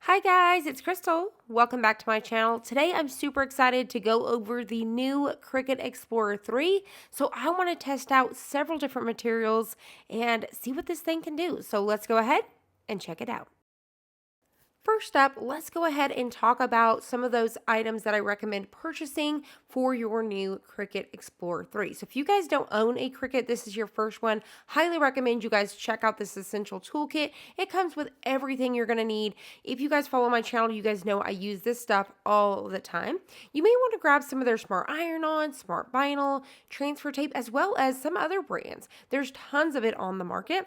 Hi guys, it's Crystal. Welcome back to my channel. Today I'm super excited to go over the new Cricut Explorer 3. So I want to test out several different materials and see what this thing can do. So let's go ahead and check it out. First up, let's go ahead and talk about some of those items that I recommend purchasing for your new Cricut Explore 3. So if you guys don't own a Cricut, this is your first one, highly recommend you guys check out this essential toolkit. It comes with everything you're going to need. If you guys follow my channel, you guys know I use this stuff all the time. You may want to grab some of their smart iron-on, smart vinyl, transfer tape, as well as some other brands. There's tons of it on the market.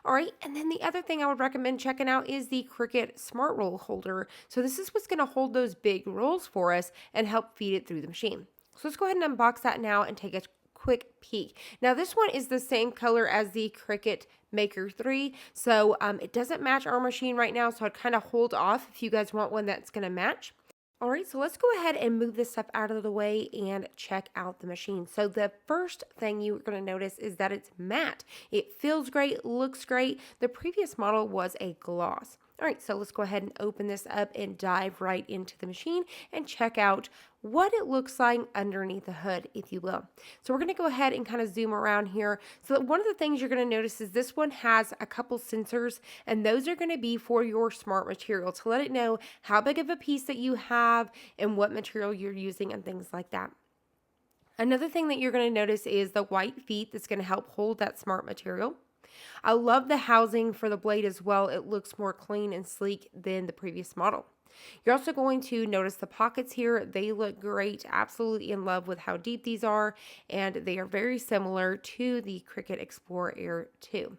All right, and then the other thing I would recommend checking out is the Cricut Smart Roll Holder. So this is what's going to hold those big rolls for us and help feed it through the machine. So let's go ahead and unbox that now and take a quick peek. Now this one is the same color as the Cricut Maker 3, so it doesn't match our machine right now, so I'd kind of hold off if you guys want one that's going to match. All right, so let's go ahead and move this stuff out of the way and check out the machine. So the first thing you're going to notice is that it's matte. It feels great, looks great. The previous model was a gloss. All right, so let's go ahead and open this up and dive right into the machine and check out what it looks like underneath the hood, if you will. So we're going to go ahead and kind of zoom around here. So one of the things you're going to notice is this one has a couple sensors, and those are going to be for your smart material to let it know how big of a piece that you have and what material you're using and things like that. Another thing that you're going to notice is the white feet that's going to help hold that smart material. I love the housing for the blade as well. It looks more clean and sleek than the previous model. You're also going to notice the pockets here. They look great. Absolutely in love with how deep these are, and they are very similar to the Cricut Explore Air 2.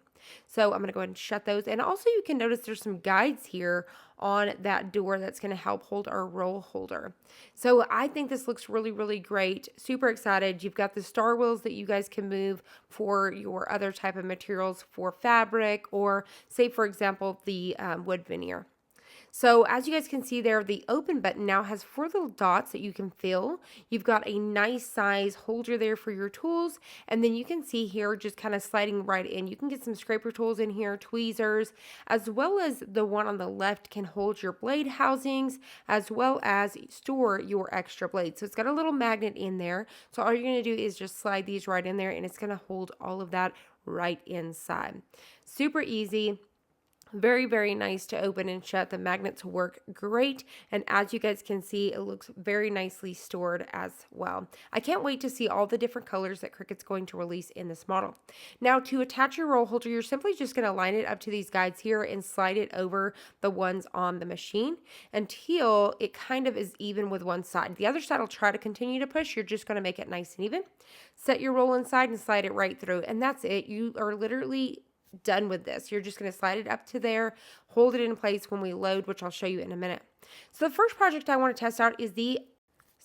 So I'm going to go ahead and shut those. And also you can notice there's some guides here on that door that's going to help hold our roll holder. So I think this looks really, really great. Super excited. You've got the star wheels that you guys can move for your other type of materials for fabric, or say, for example, the wood veneer. So as you guys can see there, the open button now has 4 little dots that you can fill. You've got a nice size holder there for your tools. And then you can see here just kind of sliding right in. You can get some scraper tools in here, tweezers, as well as the one on the left can hold your blade housings, as well as store your extra blades. So it's got a little magnet in there. So all you're going to do is just slide these right in there, and it's going to hold all of that right inside. Super easy. Very, very nice to open and shut. The magnets work great. And as you guys can see, it looks very nicely stored as well. I can't wait to see all the different colors that Cricut's going to release in this model. Now, to attach your roll holder, you're simply just going to line it up to these guides here and slide it over the ones on the machine until it kind of is even with one side. The other side will try to continue to push. You're just going to make it nice and even. Set your roll inside and slide it right through. And that's it. You are literally done with this. You're just going to slide it up to there, hold it in place when we load, which I'll show you in a minute. So the first project I want to test out is the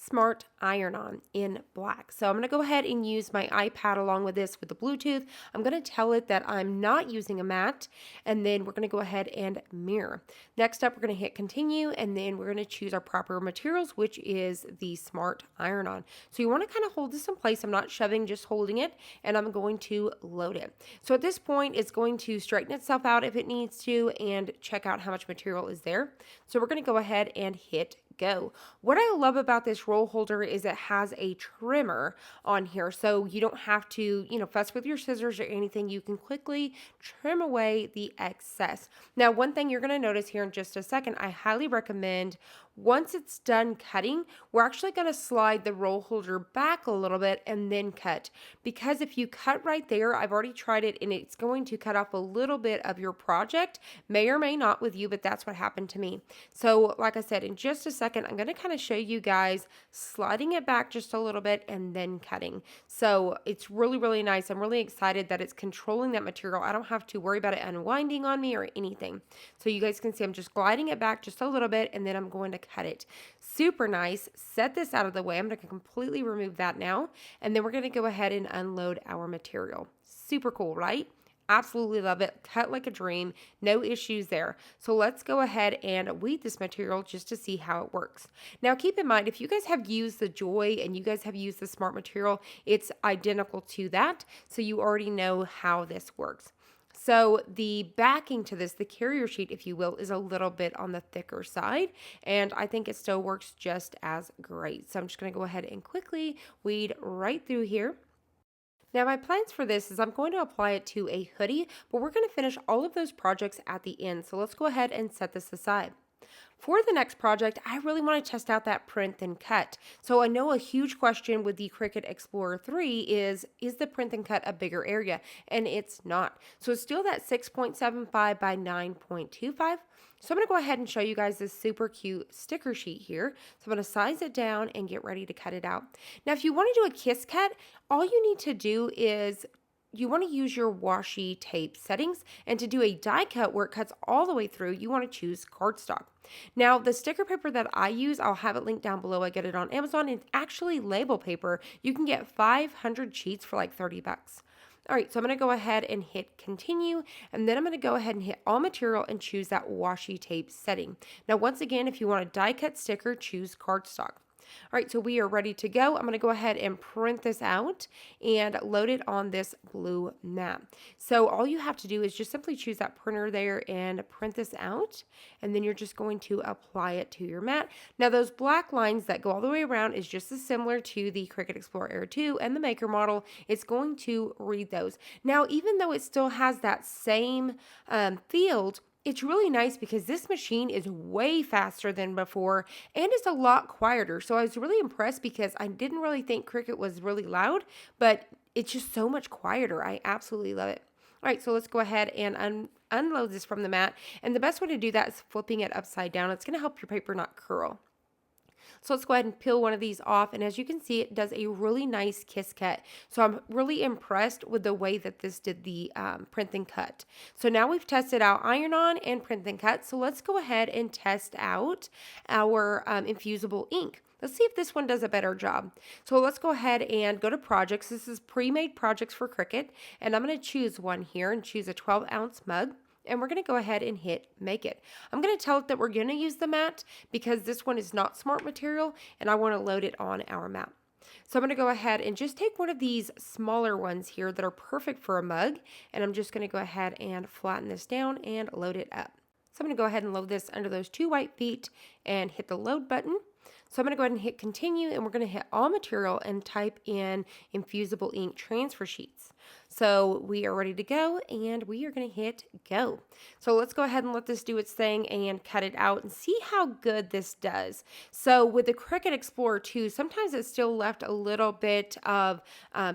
Smart Iron-On in black. So I'm going to go ahead and use my iPad along with this with the Bluetooth. I'm going to tell it that I'm not using a mat, and then we're going to go ahead and mirror. Next up, we're going to hit continue, and then we're going to choose our proper materials, which is the Smart Iron-On. So you want to kind of hold this in place. I'm not shoving, just holding it, and I'm going to load it. So at this point, it's going to straighten itself out if it needs to and check out how much material is there. So we're going to go ahead and hit go. What I love about this roll holder is it has a trimmer on here, so you don't have to, fuss with your scissors or anything. You can quickly trim away the excess. Now, one thing you're going to notice here in just a second, I highly recommend once it's done cutting, we're actually going to slide the roll holder back a little bit and then cut. Because if you cut right there, I've already tried it, and it's going to cut off a little bit of your project. May or may not with you, but that's what happened to me. So like I said, in just a second, I'm going to kind of show you guys sliding it back just a little bit and then cutting. So it's really, really nice. I'm really excited that it's controlling that material. I don't have to worry about it unwinding on me or anything. So you guys can see I'm just gliding it back just a little bit, and then I'm going to cut it. Super nice. Set this out of the way. I'm going to completely remove that now, and then we're going to go ahead and unload our material. Super cool, right? Absolutely love it. Cut like a dream. No issues there. So let's go ahead and weed this material just to see how it works. Now keep in mind, if you guys have used the Joy and you guys have used the Smart material, it's identical to that. So you already know how this works. So the backing to this, the carrier sheet, if you will, is a little bit on the thicker side, and I think it still works just as great. So I'm just going to go ahead and quickly weed right through here. Now my plans for this is I'm going to apply it to a hoodie, but we're going to finish all of those projects at the end. So let's go ahead and set this aside. For the next project, I really want to test out that print and cut. So I know a huge question with the Cricut Explorer 3 is the print and cut a bigger area? And it's not. So it's still that 6.75 by 9.25. So I'm going to go ahead and show you guys this super cute sticker sheet here. So I'm going to size it down and get ready to cut it out. Now, if you want to do a kiss cut, all you need to do is you want to use your washi tape settings, and to do a die cut where it cuts all the way through, you want to choose cardstock. Now, the sticker paper that I use, I'll have it linked down below. I get it on Amazon. It's actually label paper. You can get 500 sheets for like 30 bucks. All right, so I'm going to go ahead and hit continue, and then I'm going to go ahead and hit all material and choose that washi tape setting. Now, once again, if you want a die cut sticker, choose cardstock. All right, so we are ready to go. I'm going to go ahead and print this out and load it on this blue mat. So all you have to do is just simply choose that printer there and print this out, and then you're just going to apply it to your mat. Now those black lines that go all the way around is just as similar to the Cricut Explorer Air 2 and the Maker model. It's going to read those. Now, even though it still has that same field, it's really nice because this machine is way faster than before and it's a lot quieter. So I was really impressed because I didn't really think Cricut was really loud, but it's just so much quieter. I absolutely love it. All right, so let's go ahead and unload this from the mat. And the best way to do that is flipping it upside down. It's going to help your paper not curl. So let's go ahead and peel one of these off. And as you can see, it does a really nice kiss cut. So I'm really impressed with the way that this did the print and cut. So now we've tested out iron on and print and cut. So let's go ahead and test out our infusible ink. Let's see if this one does a better job. So let's go ahead and go to projects. This is pre-made projects for Cricut. And I'm going to choose one here and choose a 12-ounce mug. And we're going to go ahead and hit make it. I'm going to tell it that we're going to use the mat because this one is not smart material and I want to load it on our mat. So I'm going to go ahead and just take one of these smaller ones here that are perfect for a mug, and I'm just going to go ahead and flatten this down and load it up. So I'm going to go ahead and load this under those two white feet and hit the load button. So I'm going to go ahead and hit continue, and we're going to hit all material and type in Infusible ink transfer sheets. So we are ready to go, and we are going to hit go. So let's go ahead and let this do its thing and cut it out and see how good this does. So with the Cricut Explorer 2, sometimes it still left a little bit of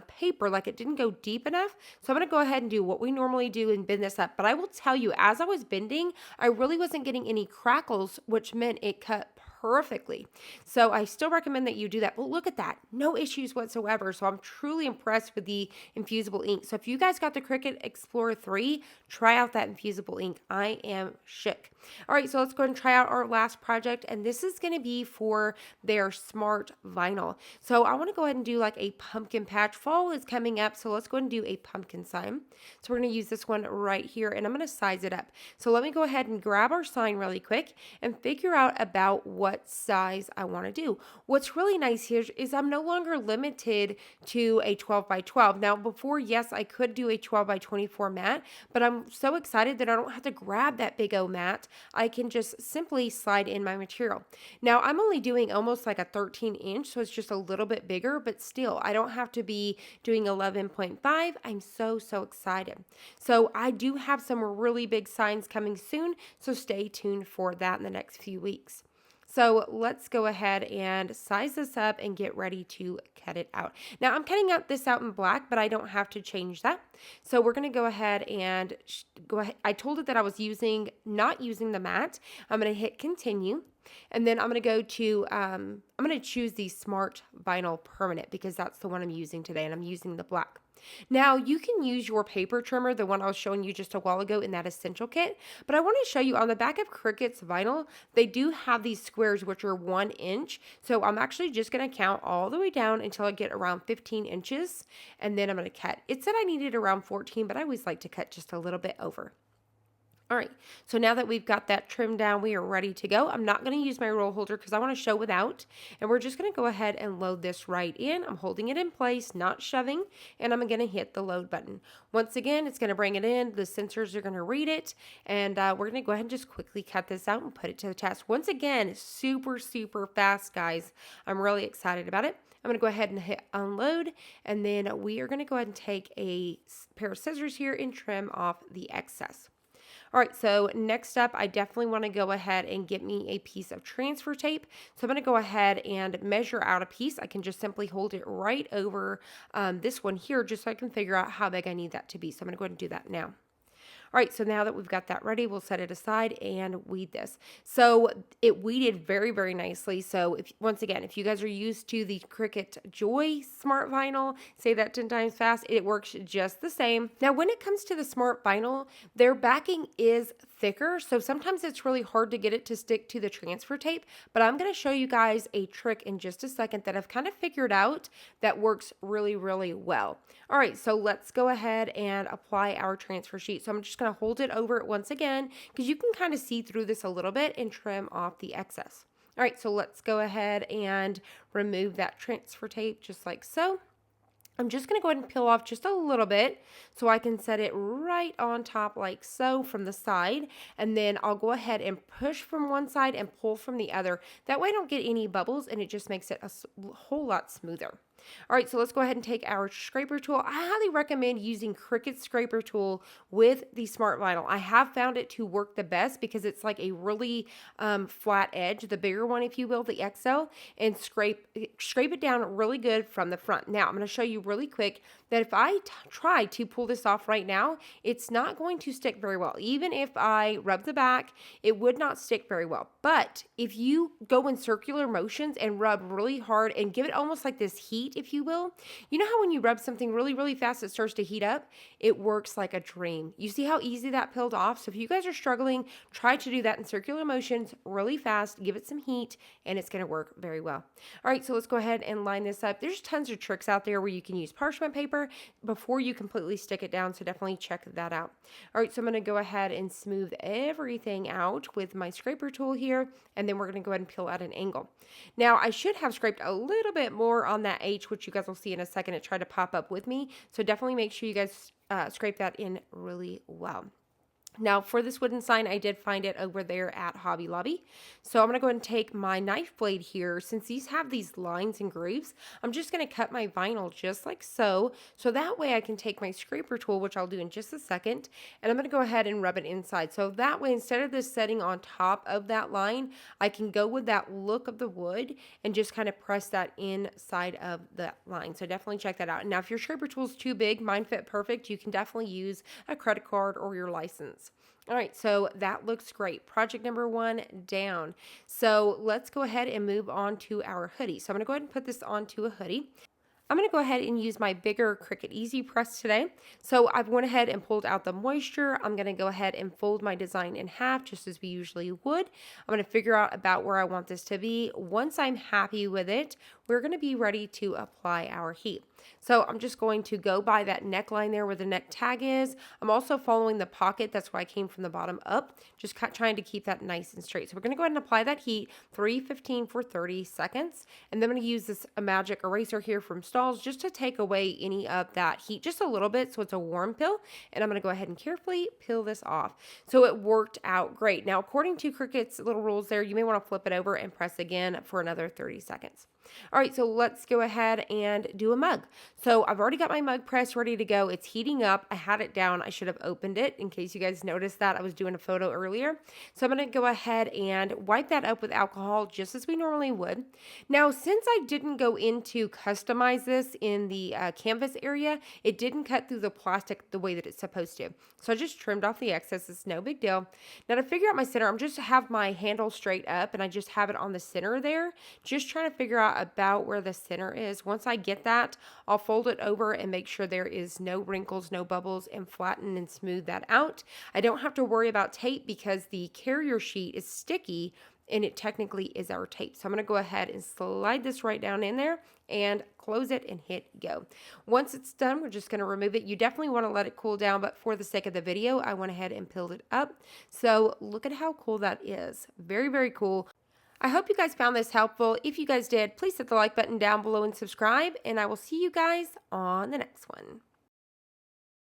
paper, like it didn't go deep enough. So I'm going to go ahead and do what we normally do and bend this up. But I will tell you, as I was bending, I really wasn't getting any crackles, which meant it cut perfectly. So I still recommend that you do that. But look at that. No issues whatsoever. So I'm truly impressed with the Infusible ink. So if you guys got the Cricut Explorer 3, try out that Infusible ink. I am shook. All right, so let's go ahead and try out our last project. And this is going to be for their smart vinyl. So I want to go ahead and do like a pumpkin patch. Fall is coming up. So let's go ahead and do a pumpkin sign. So we're going to use this one right here. And I'm going to size it up. So let me go ahead and grab our sign really quick and figure out about what size I want to do. What's really nice here is I'm no longer limited to a 12 by 12. Now before, yes, I could do a 12 by 24 mat, but I'm so excited that I don't have to grab that big O mat. I can just simply slide in my material. Now I'm only doing almost like a 13 inch, so it's just a little bit bigger, but still I don't have to be doing 11.5. I'm so excited. So I do have some really big signs coming soon, so stay tuned for that in the next few weeks. So let's go ahead and size this up and get ready to cut it out. Now I'm cutting this out in black, but I don't have to change that. So we're going to go ahead and I told it that I was not using the mat. I'm going to hit continue. And then I'm going to go to, I'm going to choose the Smart Vinyl Permanent because that's the one I'm using today, and I'm using the black. Now, you can use your paper trimmer, the one I was showing you just a while ago in that essential kit, but I want to show you on the back of Cricut's vinyl, they do have these squares which are 1 inch. So I'm actually just going to count all the way down until I get around 15 inches, and then I'm going to cut. It said I needed around 14, but I always like to cut just a little bit over. All right, so now that we've got that trimmed down, we are ready to go. I'm not going to use my roll holder because I want to show without, and we're just going to go ahead and load this right in. I'm holding it in place, not shoving, and I'm going to hit the load button. Once again, it's going to bring it in. The sensors are going to read it, and we're going to go ahead and just quickly cut this out and put it to the test. Once again, it's super, super fast, guys. I'm really excited about it. I'm going to go ahead and hit unload, and then we are going to go ahead and take a pair of scissors here and trim off the excess. All right, so next up, I definitely want to go ahead and get me a piece of transfer tape. So I'm going to go ahead and measure out a piece. I can just simply hold it right over this one here just so I can figure out how big I need that to be. So I'm going to go ahead and do that now. All right, so now that we've got that ready, we'll set it aside and weed this. So it weeded very, very nicely. So once again, if you guys are used to the Cricut Joy Smart Vinyl, say that 10 times fast, it works just the same. Now, when it comes to the Smart Vinyl, their backing is thicker, so sometimes it's really hard to get it to stick to the transfer tape, but I'm going to show you guys a trick in just a second that I've kind of figured out that works really, really well. All right, so let's go ahead and apply our transfer sheet. So I'm just going to hold it over it once again because you can kind of see through this a little bit and trim off the excess. All right, so let's go ahead and remove that transfer tape just like so. I'm just going to go ahead and peel off just a little bit so I can set it right on top like so from the side. And then I'll go ahead and push from one side and pull from the other. That way I don't get any bubbles and it just makes it a whole lot smoother. All right, so let's go ahead and take our scraper tool. I highly recommend using Cricut scraper tool with the Smart Vinyl. I have found it to work the best because it's like a really flat edge, the bigger one, if you will, the XL, and scrape it down really good from the front. Now, I'm going to show you really quick that if I try to pull this off right now, it's not going to stick very well. Even if I rub the back, it would not stick very well. But if you go in circular motions and rub really hard and give it almost like this heat, if you will, you know how when you rub something really, really fast, it starts to heat up? It works like a dream. You see how easy that peeled off? So if you guys are struggling, try to do that in circular motions really fast, give it some heat, and it's going to work very well. All right, so let's go ahead and line this up. There's tons of tricks out there where you can use parchment paper before you completely stick it down, so definitely check that out. All right, so I'm going to go ahead and smooth everything out with my scraper tool here, and then we're going to go ahead and peel at an angle. Now, I should have scraped a little bit more on that H, which you guys will see in a second. It tried to pop up with me, so definitely make sure you guys scrape that in really well. Now, for this wooden sign, I did find it over there at Hobby Lobby. So I'm going to go ahead and take my knife blade here. Since these have these lines and grooves, I'm just going to cut my vinyl just like so. So that way I can take my scraper tool, which I'll do in just a second, and I'm going to go ahead and rub it inside. So that way, instead of this setting on top of that line, I can go with that look of the wood and just kind of press that inside of the line. So definitely check that out. Now, if your scraper tool is too big, mine fit perfect, you can definitely use a credit card or your license. All right, so that looks great. Project number 1 down. So let's go ahead and move on to our hoodie. So I'm gonna go ahead and put this onto a hoodie. I'm going to go ahead and use my bigger Cricut Easy Press today. So I've went ahead and pulled out the moisture. I'm going to go ahead and fold my design in half just as we usually would. I'm going to figure out about where I want this to be. Once I'm happy with it, we're going to be ready to apply our heat. So I'm just going to go by that neckline there where the neck tag is. I'm also following the pocket. That's why I came from the bottom up, just trying to keep that nice and straight. So we're going to go ahead and apply that heat, 315 for 30 seconds. And then I'm going to use this magic eraser here from Stalls just to take away any of that heat just a little bit so it's a warm peel. And I'm going to go ahead and carefully peel this off. So it worked out great. Now, according to Cricut's little rules there, you may want to flip it over and press again for another 30 seconds. All right, so let's go ahead and do a mug. So I've already got my mug press ready to go. It's heating up. I had it down. I should have opened it in case you guys noticed that I was doing a photo earlier. So I'm going to go ahead and wipe that up with alcohol just as we normally would. Now, since I didn't go in to customize this in the canvas area, it didn't cut through the plastic the way that it's supposed to. So I just trimmed off the excess. It's no big deal. Now to figure out my center, I'm just have my handle straight up and I just have it on the center there. Just trying to figure out about where the center is. Once I get that, I'll fold it over and make sure there is no wrinkles, no bubbles, and flatten and smooth that out. I don't have to worry about tape because the carrier sheet is sticky. and it technically is our tape. So I'm going to go ahead and slide this right down in there and close it and hit go. Once it's done, we're just going to remove it. You definitely want to let it cool down, but for the sake of the video, I went ahead and peeled it up. So look at how cool that is. Very, very cool. I hope you guys found this helpful. If you guys did, please hit the like button down below and subscribe, and I will see you guys on the next one.